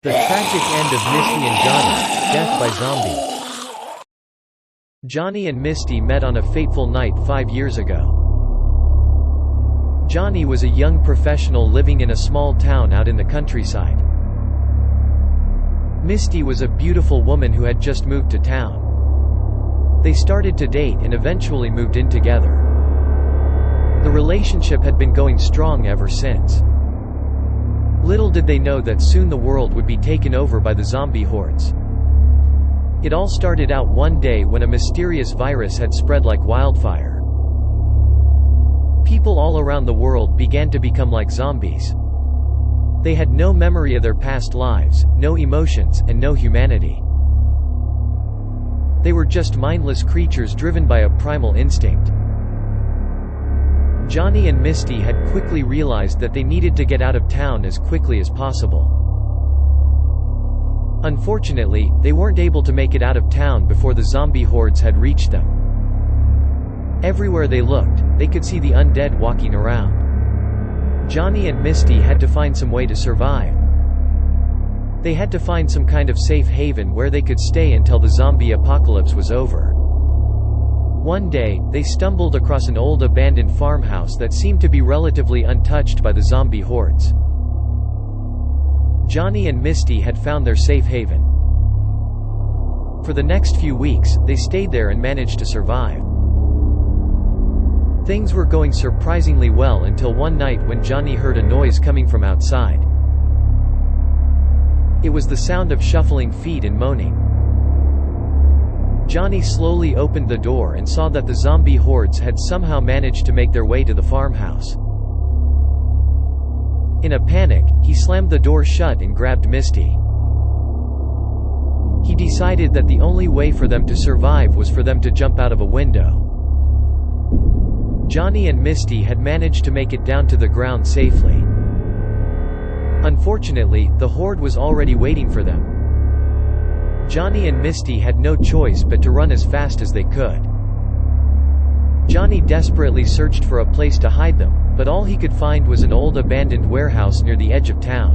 The tragic end of Misty and Johnnie, death by zombie. Johnnie and Misty met on a fateful night 5 years ago. Johnnie was a young professional living in a small town out in the countryside. Misty was a beautiful woman who had just moved to town. They started to date and eventually moved in together. The relationship had been going strong ever since. Little did they know that soon the world would be taken over by the zombie hordes. It all started out one day when a mysterious virus had spread like wildfire. People all around the world began to become like zombies. They had no memory of their past lives, no emotions, and no humanity. They were just mindless creatures driven by a primal instinct. Johnnie and Misty had quickly realized that they needed to get out of town as quickly as possible. Unfortunately, they weren't able to make it out of town before the zombie hordes had reached them. Everywhere they looked, they could see the undead walking around. Johnnie and Misty had to find some way to survive. They had to find some kind of safe haven where they could stay until the zombie apocalypse was over. One day, they stumbled across an old abandoned farmhouse that seemed to be relatively untouched by the zombie hordes. Johnnie and Misty had found their safe haven. For the next few weeks, they stayed there and managed to survive. Things were going surprisingly well until one night when Johnnie heard a noise coming from outside. It was the sound of shuffling feet and moaning. Johnnie slowly opened the door and saw that the zombie hordes had somehow managed to make their way to the farmhouse. In a panic, he slammed the door shut and grabbed Misty. He decided that the only way for them to survive was for them to jump out of a window. Johnnie and Misty had managed to make it down to the ground safely. Unfortunately, the horde was already waiting for them. Johnnie and Misty had no choice but to run as fast as they could. Johnnie desperately searched for a place to hide them, but all he could find was an old abandoned warehouse near the edge of town.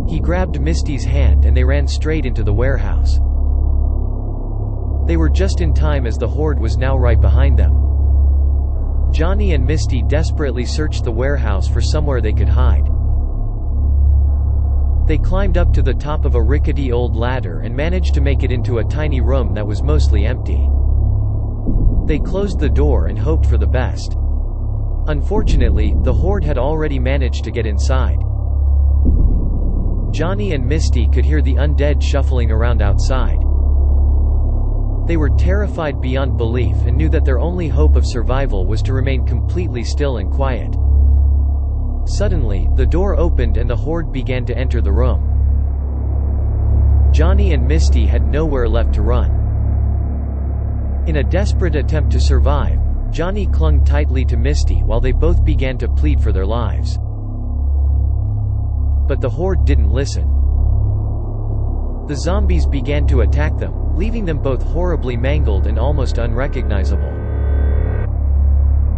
He grabbed Misty's hand and they ran straight into the warehouse. They were just in time as the horde was now right behind them. Johnnie and Misty desperately searched the warehouse for somewhere they could hide. They climbed up to the top of a rickety old ladder and managed to make it into a tiny room that was mostly empty. They closed the door and hoped for the best. Unfortunately, the horde had already managed to get inside. Johnnie and Misty could hear the undead shuffling around outside. They were terrified beyond belief and knew that their only hope of survival was to remain completely still and quiet. Suddenly, the door opened and the horde began to enter the room. Johnnie and Misty had nowhere left to run. In a desperate attempt to survive, Johnnie clung tightly to Misty while they both began to plead for their lives. But the horde didn't listen. The zombies began to attack them, leaving them both horribly mangled and almost unrecognizable.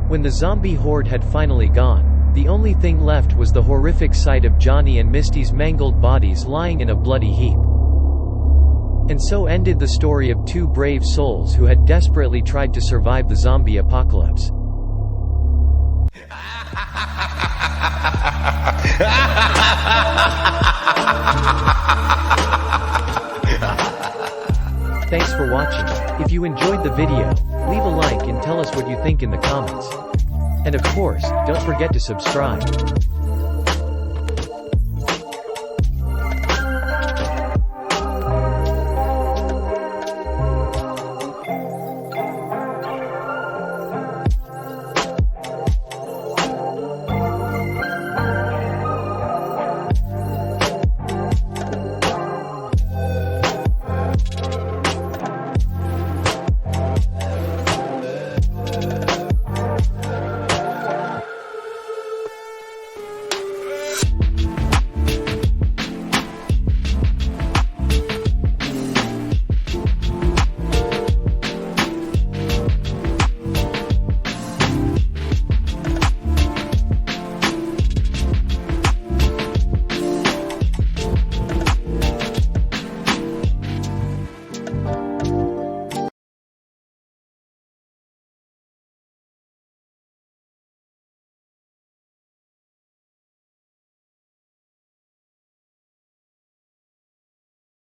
When the zombie horde had finally gone, the only thing left was the horrific sight of Johnnie and Misty's mangled bodies lying in a bloody heap. And so ended the story of two brave souls who had desperately tried to survive the zombie apocalypse. Thanks for watching. If you enjoyed the video, leave a like and tell us what you think in the comments. And of course, don't forget to subscribe.